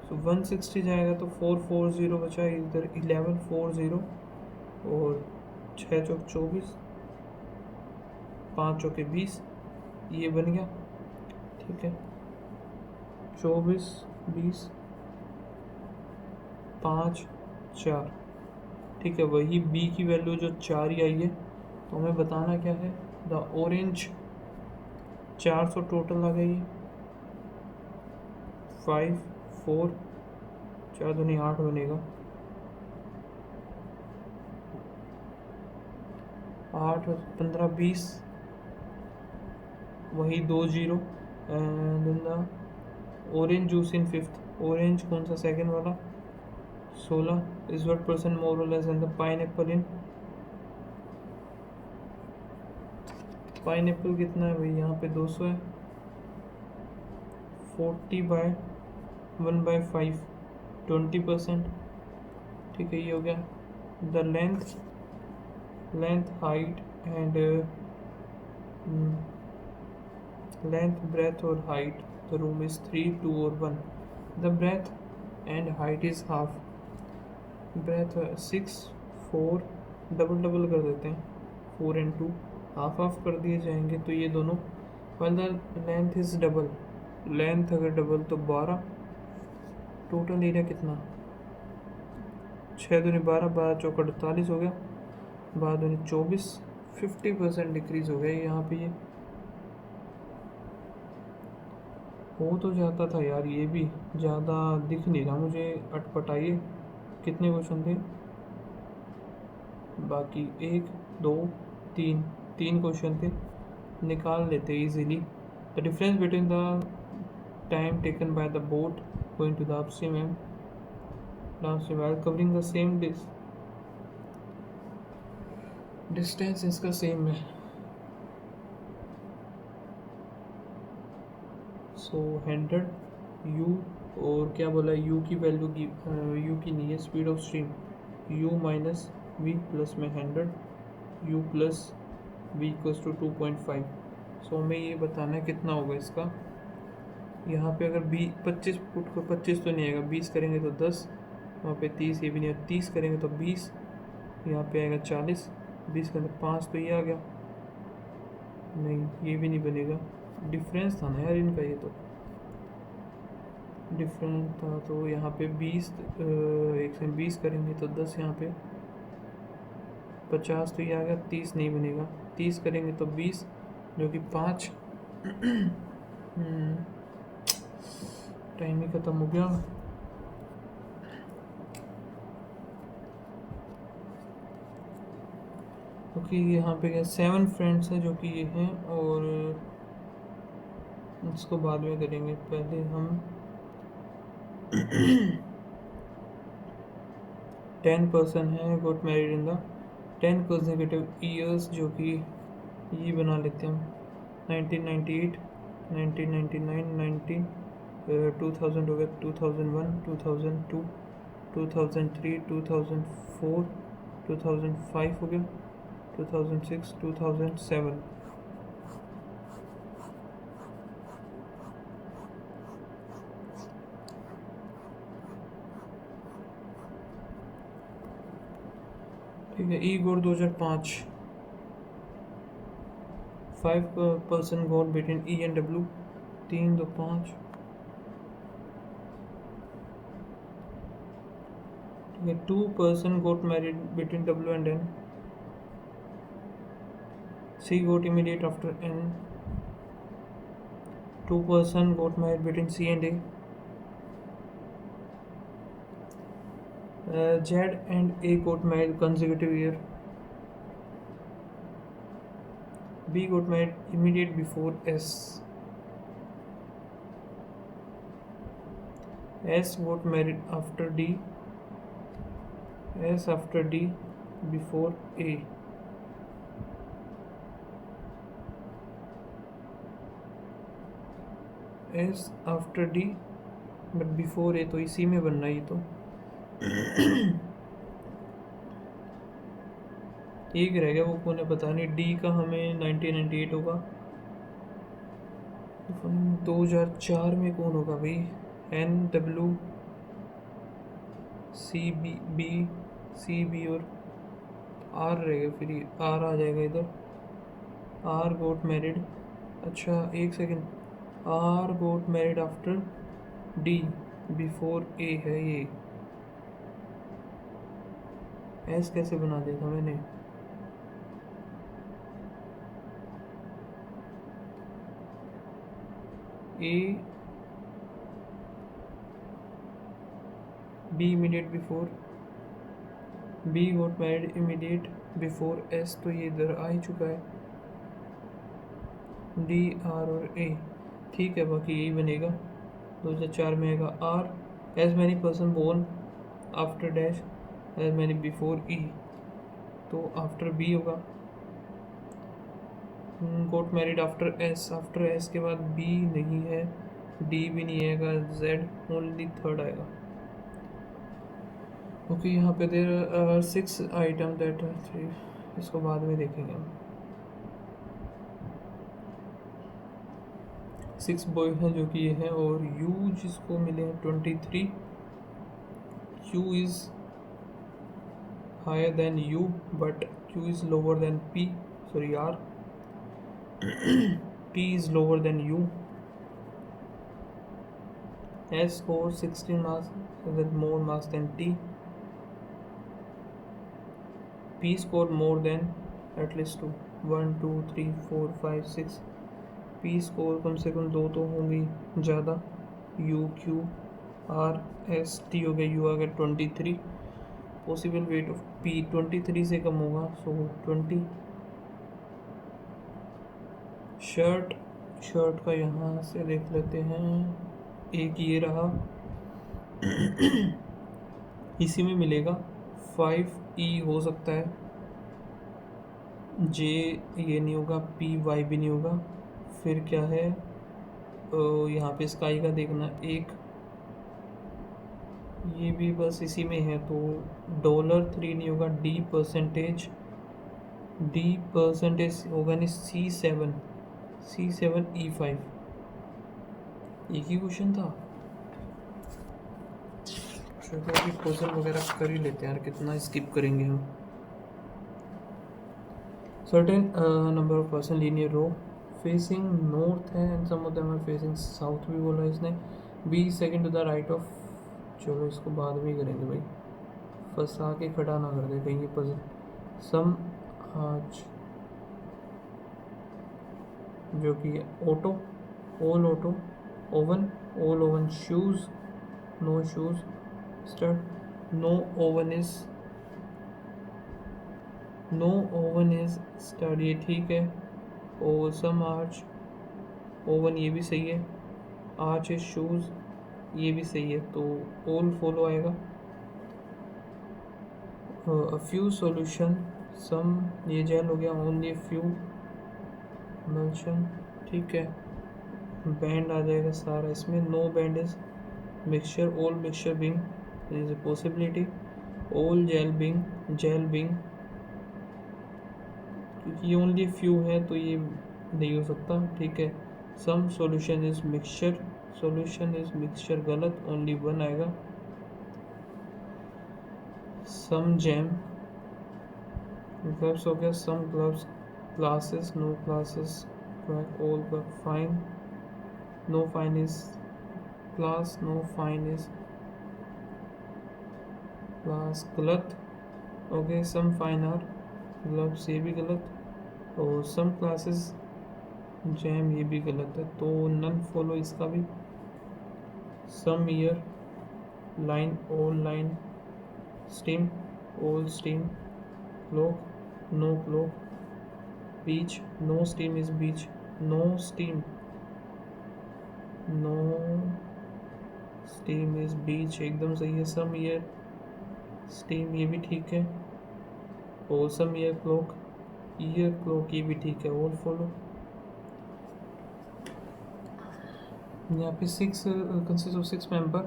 Speaker 1: सो 160 जाएगा तो 440 बचा, इधर 1140 और 6 चौक 24 5 चौके 20, ये बन गया, ठीक है 24 20 5 4, ठीक है। वही बी की वैल्यू जो 4 ही आई है, तो हमें बताना क्या है द ऑरेंज 400 टोटल आ गई 5 4 4 दूनी 8 बनेगा 8 15 20 वही 2 0। Then the orange juice in 5th, orange कौन सा सेकंड वाला 16 is what percent more or less than the pineapple in, pineapple कितना है भाई यहाँ पे 200 है 40/1/5 20%, ठीक है ये हो गया। The length height and length breadth और हाइट द रूम इज 3 2 और 1, the breadth and height is half, breadth 6 4 double कर देते हैं 4 and 2 हाफ कर दिए जाएंगे, तो ये दोनों, while the length is double length अगर डबल तो 12, टोटल एरिया कितना, 6 दूनी 12, 12 चौक 48 हो गया, 12 दूनी 24, 50% डिक्रीज हो गया यहाँ पे। ये हो तो जाता था यार, ये भी ज़्यादा दिख नहीं रहा मुझे, अटपटाइए। कितने क्वेश्चन थे बाकी, 1 2 3, 3 क्वेश्चन थे, निकाल लेते easily. The difference between the time taken by the boat going to the upstream and downstream while covering the same distance इसका सेम है। सो 100 यू, और क्या बोला, यू की वैल्यू की, यू की नहीं है, speed of stream, U minus V plus में 100, U plus V equals to 2.5। So हमें ये बताना है कितना होगा इसका। यहाँ पे अगर 25 फुट को 25 तो नहीं आएगा, 20 करेंगे तो 10, वहाँ पे 30, ये भी नहीं, 30 करेंगे तो 20, यहाँ पे आएगा 40, 20 करेंगे तो 5, तो ये आ गया। नहीं, ये भी नहीं बनेगा, डिफरेंस था ना यार इनका, ये तो डिफरेंट था। तो यहाँ पे 20, एक से 20 करेंगे तो 10, यहाँ पे 50, तो ये आ गया। 30 नहीं बनेगा, 30 करेंगे तो 20, जो कि 5। टाइम ही ख़त्म हो गया। क्योंकि यहाँ पे क्या 7 फ्रेंड्स हैं जो कि ये हैं, और इसको बाद में करेंगे, पहले हम 10 पर्सन हैं गोट married in the 10 consecutive years, जो कि ये बना लेते हैं हम 1998, 1999, 2000 हो गया, 2001, 2002, 2003, 2004, 2005 हो गया, 2006, 2007। ठीक है, ई गोड 2005, 5 पर्सन गोड बिटवीन ई एंड डब्ल्यू, 3 2 5। ठीक है, 2 person got married between W and N, C got immediate after N. 2 person got married between C and A. Z and A got married consecutive year. B got married immediate before S. S got married after D. S after D before A. S after D but before A, तो इसी में बनना ही तो। एक रह गया, वो कौन है पता नहीं। डी का हमें 1998 होगा, 2004 में कौन होगा भाई, एन डब्ल्यू सी बी और आर रहेगा, फिर ये आर आ जाएगा इधर। आर गोट मैरिड, अच्छा एक second, R got married after D before A है ये। एस कैसे बना दिया था मैंने, A B immediate before, B got married immediate before S, तो ये इधर आ ही चुका है, डी आर और ए। ठीक है, बाकी यही बनेगा। 2004 में आएगा R, as many person born after dash, as many before E, तो आफ्टर बी होगा। गोट मैरिड आफ्टर एस के बाद बी नहीं है, डी भी नहीं आएगा, जेड ओनली थर्ड आएगा। ओके, यहाँ पे देर 6 आइटम दैट 3, इसको बाद में देखेंगे हम। 6 बॉय हैं जो कि ये हैं, और यू जिसको मिले हैं 23, Q is higher than U but Q is lower than P, sorry R. P is lower than U, S scores 16 marks with more marks than T. P scored more than at least 2, 1 2 3 4 5 6. P score कम से कम 2 तो होंगी ज़्यादा. U Q R S T हो गया. U आ गया 23. Possible weight of P 23 से कम होगा, सो 20. Shirt का यहाँ से देख लेते हैं. एक ये रहा. इसी में मिलेगा. 5E हो सकता है. J ये नहीं होगा. P Y भी नहीं होगा. फिर क्या है, यहाँ पे स्काई का देखना. एक ये भी बस इसी में है, तो $3 नहीं होगा. D परसेंटेज होगा नहीं. C7E5. एक ही क्वेश्चन था. चलो अभी क्वेश्चन वगैरह कर ही लेते हैं यार, कितना स्किप करेंगे हम. Certain number of person linear row facing north है and some of them are facing south भी बोला इसने. B second to the right of. चलो इसको बाद में ही करेंगे भाई, फंसा के खड़ा ना कर दे कहीं ये पजल. सम आज जो कि auto, all auto, oven, all oven, shoes, no shoes, stud, no oven is stud, ये ठीक है. और सम आर्च, ओवन ये भी सही है. आर्च इज शूज़ ये भी सही है, तो ऑल फॉलो आएगा. अ फ्यू सॉल्यूशन, सम ये जेल हो गया. ओनली फ्यू मेंशन, ठीक है. बैंड आ जाएगा सारा इसमें. No band is mixture. All mixture being is a possibility. All gel being क्योंकि ये ओनली फ्यू है तो ये नहीं हो सकता, ठीक है. सम सॉल्यूशन इज मिक्सचर गलत. ओनली वन आएगा. सम जैम, ग्लव्स हो गया. Some gloves, classes, no classes, all fine, no fine is class, no fine is class, गलत. Okay. Some fine are gloves ये भी गलत. और सम क्लासेस जैम ये भी गलत है, तो नन फॉलो इसका भी. Some year, line, all line, steam, all steam, clock, no clock, beach, no steam is beach, no steam is beach एकदम सही है. सम ईयर स्टीम ये भी ठीक है. और सम ईयर क्लॉक ये भी ठीक है. All follow. यहाँ पे 6 consists of 6 member,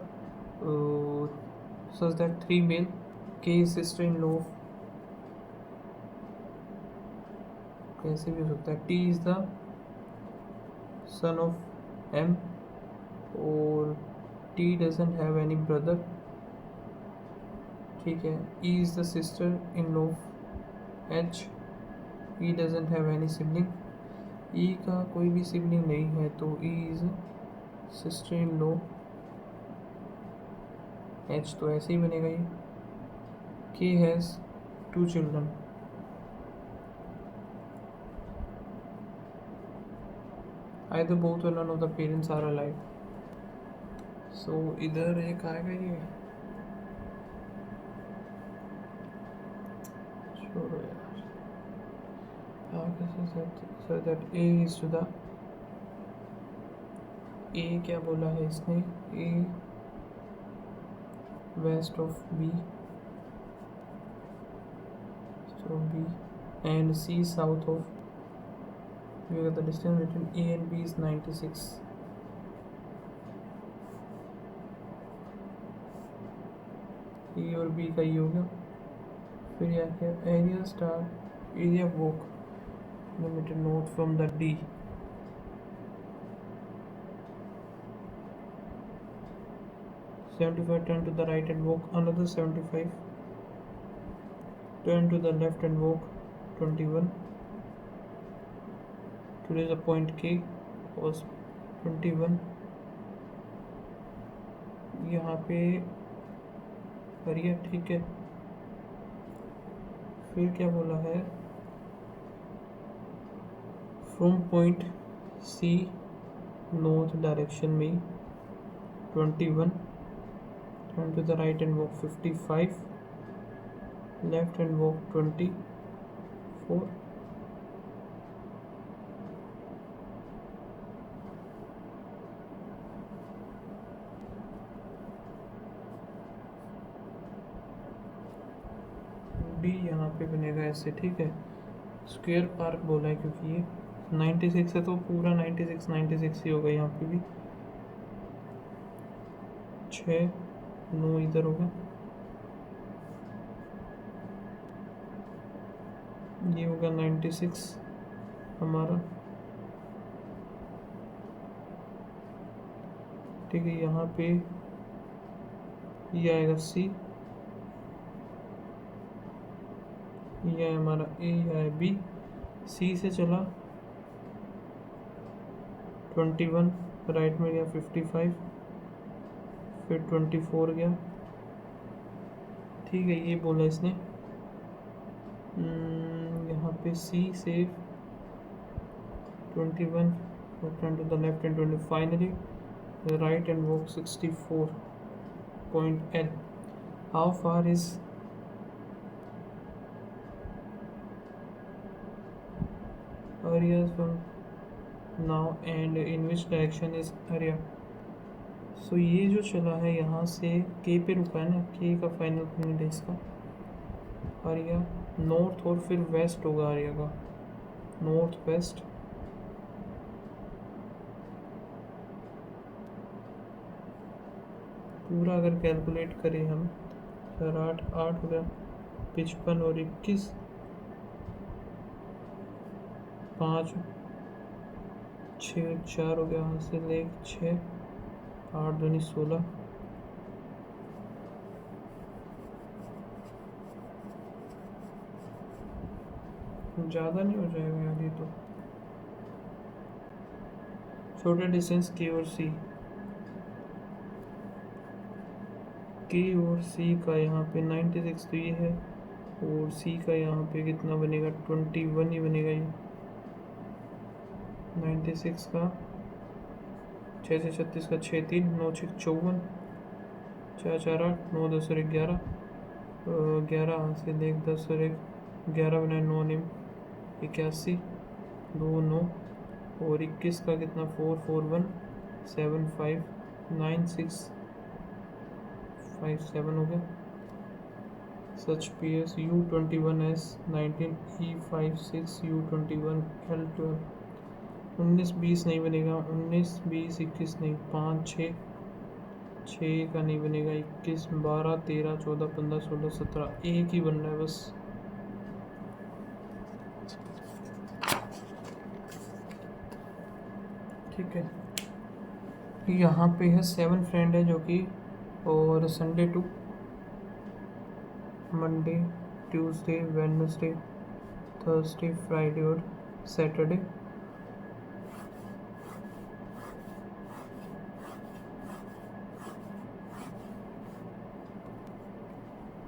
Speaker 1: such that 3 male. K is sister-in-law. कैसे भी हो सकता है. T is the son of M, और T doesn't have any brother, ठीक है. E is the sister-in-law of H. E doesn't have any sibling. E का कोई भी सिबलिंग नहीं है, तो E is sister-in-law H, तो ऐसे ही बनेगा ये. K has 2 children. Either both or none of the parents are alive. So इधर एक आएगा ये. छोड़ो यार. So that A is to the. A क्या बोला है इसने. A west of B, so B, and C south of. We got the distance between A and B is 96. E और B का ये हो गया. फिर यहाँ क्या. Area star, area walk limited note from the D. $75, turn to the right and walk another $75. Turn to the left and walk $21. Today the point K was 21. यहाँ पे करिए, ठीक है। फिर क्या बोला है, from point C north direction में 21, turn to the right and walk 55, left and walk 24, D यहाँ पे बनेगा ऐसे, ठीक है। स्क्वायर पार्क बोला है क्योंकि ये 96 है तो पूरा 96 ही होगा यहाँ पे भी। 6 9 इधर होगा, ये होगा 96 हमारा, ठीक है। यहाँ पे ये आएगा सी, ये है हमारा ए, या है बी। सी से चला 21, राइट में गया 55, फिर 24 गया, ठीक है। ये बोला इसने। यहाँ पे सी से 21, turn to the left and 20, finally right and walk 64 point L. How far is areas from now and in which direction is area? So ये जो चला है यहाँ से के पे रुका है ना, के का फाइनल पॉइंट है इसका एरिया। नॉर्थ और फिर वेस्ट होगा एरिया का, नॉर्थ वेस्ट। पूरा अगर कैलकुलेट करें हम, 8 8 हो गया, 55 और 21, 5 6 4 हो गया, यहाँ से ले 6 8 दूनी 16, ज़्यादा नहीं हो जाएगा यार ये तो। छोटा डिस्टेंस के और सी, के और सी का यहाँ पे 96 तो ये है, और सी का यहाँ पे कितना बनेगा, 21 ही बनेगा ये। 96 का 6 से 36 का 6 3 9 6 54, 4 4 8 9 10 और 11, 11 यहाँ से देख 10 और 1 11 बनाए 9 निम 81, 2 9 और 21 का कितना 4 4 1 7 5 9 6 5 7 हो गया। सच P S U21S 19 E56 U21 L12, 19 20 नहीं बनेगा, 19 20 21 नहीं, 5 6 का नहीं बनेगा, 21 12 13 14 15 16 17, एक ही बन रहा है बस। ठीक है, यहाँ पे है 7 फ्रेंड है जो कि, और Sunday to Monday Tuesday Wednesday Thursday Friday और सैटरडे।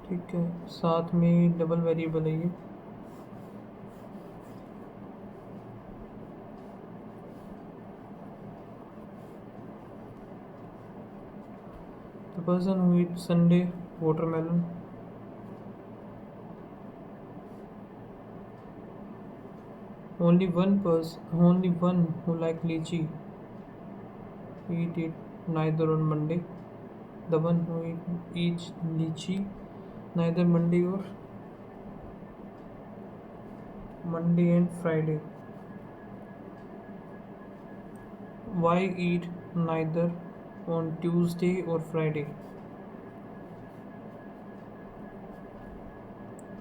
Speaker 1: ठीक है, साथ में डबल वेरिएबल है ये। The person who eats Sunday watermelon, only one who like lychee eat it neither on Monday. The one who eats lychee neither Monday and Friday. Why eat neither on Tuesday or Friday?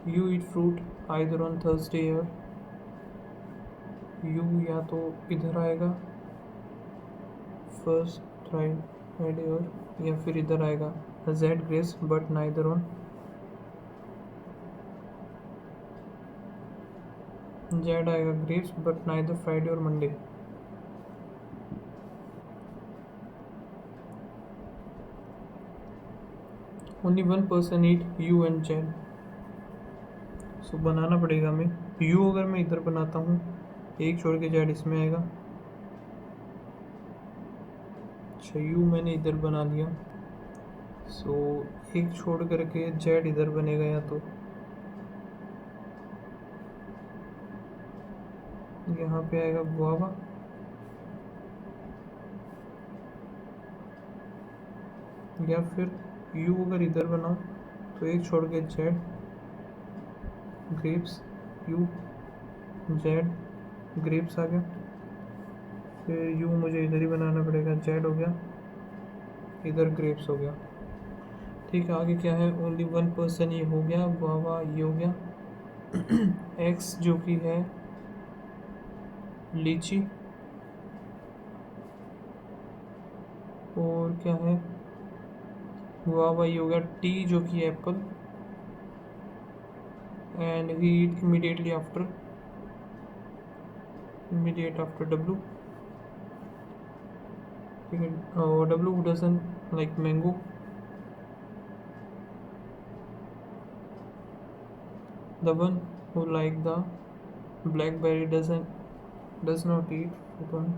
Speaker 1: You eat fruit either on Thursday or, you या तो इधर आएगा first Friday और, या फिर इधर आएगा Z grapes but neither on, Z आएगा grapes but neither Friday और Monday। Only one person eat U and Z. So बनाना पड़ेगा हमें। यू अगर मैं इधर बनाता हूँ, एक छोड़ के जेड इसमें आएगा। अच्छा, यू मैंने इधर बना लिया। सो एक छोड़ करके जेड इधर बनेगा, या तो यहाँ पे आएगा गुआवा। या फिर यू अगर इधर बनाऊँ तो एक छोड़ के Z, grapes, U Z grapes आ गया। फिर यू मुझे इधर ही बनाना पड़ेगा, जेड हो गया, इधर ग्रेप्स हो गया। ठीक है, आगे क्या है? ओनली वन पर्सन, ये हो गया। गुआवा ये हो गया। एक्स जो कि है लीची, और क्या है? गुआवा ये हो गया। टी जो कि apple, and V eat immediate after W. ठीक है, और W doesn't like mango. The one who like the blackberry does not eat fruit on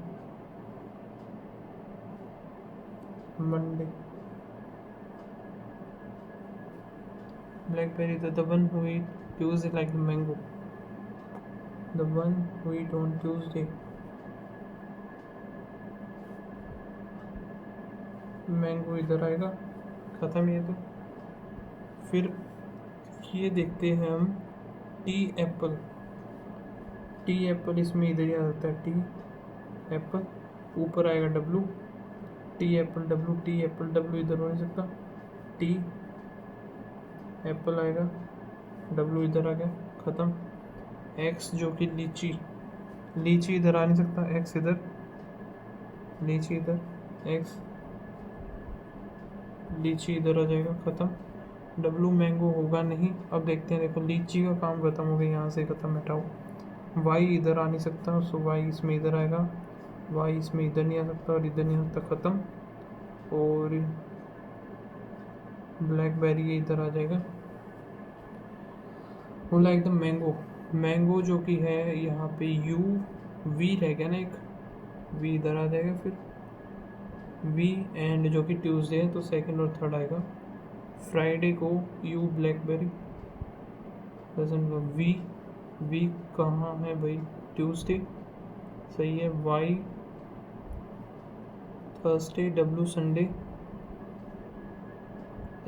Speaker 1: Monday. Blackberry, the one who eat Tuesday like the mango. The one who eat on Tuesday. Mango इधर आएगा, ख़त्म ये तो। फिर ये देखते हैं हम टी एप्पल। टी एप्पल इसमें इधर ही आ जाता है, टी एप्पल। ऊपर आएगा W, T Apple W, T Apple W इधर हो नहीं सकता। टी एप्पल आएगा, डब्लू इधर आ गया, ख़त्म। एक्स जो कि लीची, लीची इधर आ नहीं सकता, एक्स इधर, लीची इधर, एक्स लीची इधर आ जाएगा, ख़त्म। डब्लू मैंगो होगा नहीं। अब देखते हैं, देखो लीची का काम ख़त्म हो गया, यहाँ से ख़त्म, हटाओ। वाई इधर आ नहीं सकता, सो वाई इसमें इधर आएगा, वाई इसमें इधर नहीं आ सकता और इधर नहीं आ सकता, ख़त्म। और ब्लैकबेरी इधर आ जाएगा। वो लाइक द मैंगो, मैंगो जो कि है यहाँ पे यू, वी रह गया ना एक, वी इधर आ जाएगा। फिर वी एंड जो कि ट्यूसडे है तो सेकंड और थर्ड आएगा। फ्राइडे को U blackberry doesn't, V V कहाँ है भाई? ट्यूसडे सही है। Y Thursday, W Sunday,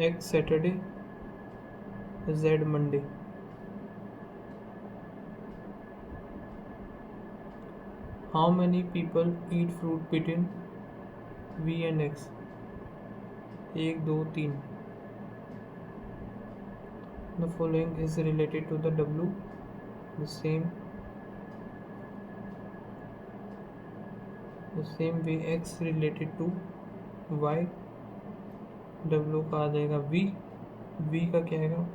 Speaker 1: X Saturday, Z Monday. How many people eat fruit between V and X? 1 2 3। The following is related to the W, the same way X related to Y, W का आ जाएगा V, V का क्या आएगा?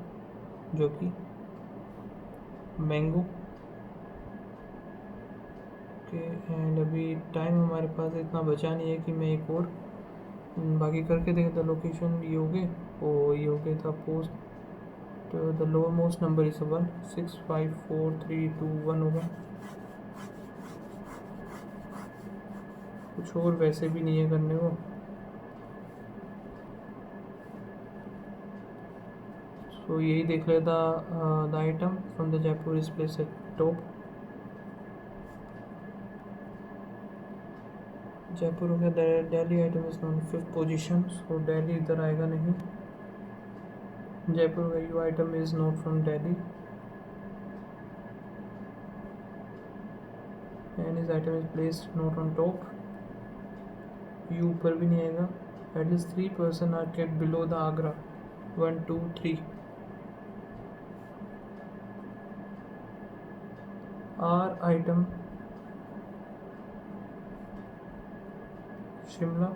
Speaker 1: जो कि mango के। And अभी time हमारे पास इतना बचा नहीं है कि मैं एक और बाकी करके देखता। लोकेशन ये हो गए, और ये हो गया था post. The lower most number is 1 6 5 4 3 2 1 होगा। कुछ और वैसे भी नहीं है करने को। सो यही देख लेता। The item from the Jaipur is place at top. Jaipur हो गया। Delhi item is on 5th position, so Delhi इधर आएगा नहीं। जयपुर का U item is not from Delhi, and is item is placed not on top. U ऊपर भी नहीं आएगा। At least 3 person are kept below the Agra, 1 2 3। R item Shimla.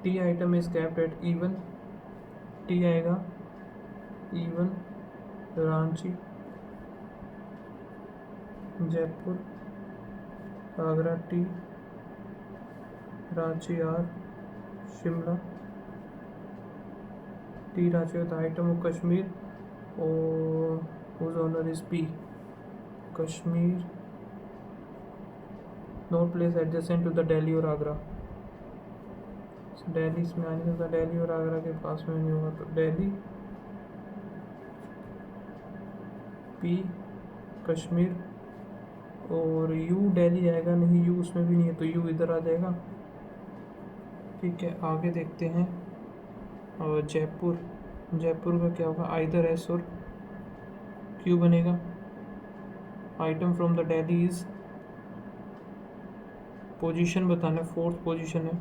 Speaker 1: T item is capped at even, T आएगा even Ranchi, Jaipur, Agra T, Ranchi R, Shimla तीर आ चाहिए था। Item of Kashmir और whose owner is P. Kashmir not place adjacent to the Delhi और आगरा। दिल्ली इसमें आ नहीं सकता, दिल्ली और आगरा के पास में नहीं होगा, तो दिल्ली पी कश्मीर और यू दिल्ली आएगा नहीं, यू उसमें भी नहीं है तो यू इधर आ जाएगा। ठीक है, आगे देखते हैं। और जयपुर, जयपुर का क्या होगा, आइदर एस और क्यू बनेगा। Item from the Delhi is, position बताना है, 4th पोजीशन है।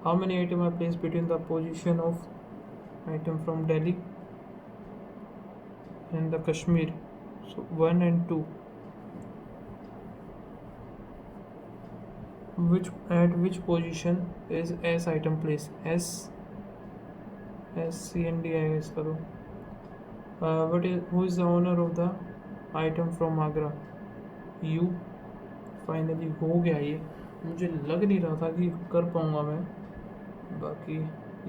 Speaker 1: How many item are place between the position of item from Delhi and the Kashmir, so 1 and 2। which at which position is S item placed? S C and D आएगा इसका तो। what is who is the owner of the item from Agra? U। Finally हो गया ये, मुझे लग नहीं रहा था कि कर पाऊँगा मैं। बाकी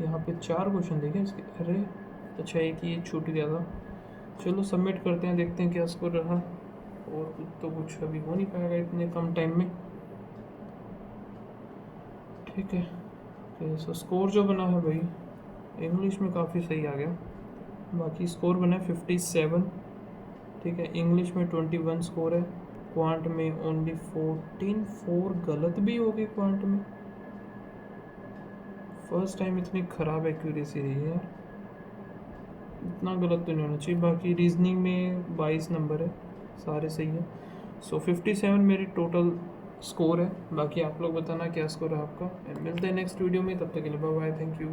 Speaker 1: यहाँ पे 4 क्वेश्चन देखे इसके, अरे अच्छा एक ये छूट गया था। चलो सबमिट करते हैं, देखते हैं क्या स्कोर रहा। और तो कुछ अभी हो नहीं पाएगा इतने कम टाइम में। ठीक है, तो स्कोर जो बना है भाई, इंग्लिश में काफ़ी सही आ गया। बाकी स्कोर बना है 57। ठीक है, इंग्लिश में 21 स्कोर है, क्वांट में ओनली 14। 4 गलत भी हो गए क्वांट में। फर्स्ट टाइम इतनी ख़राब एक्यूरेसी रही है, इतना गलत तो नहीं होना चाहिए। बाकी रीजनिंग में 22 नंबर है, सारे सही है। सो 57 मेरी टोटल स्कोर है। बाकी आप लोग बताना क्या स्कोर है आपका। मिलते हैं नेक्स्ट वीडियो में, तब तक के लिए बाय बाय, थैंक यू।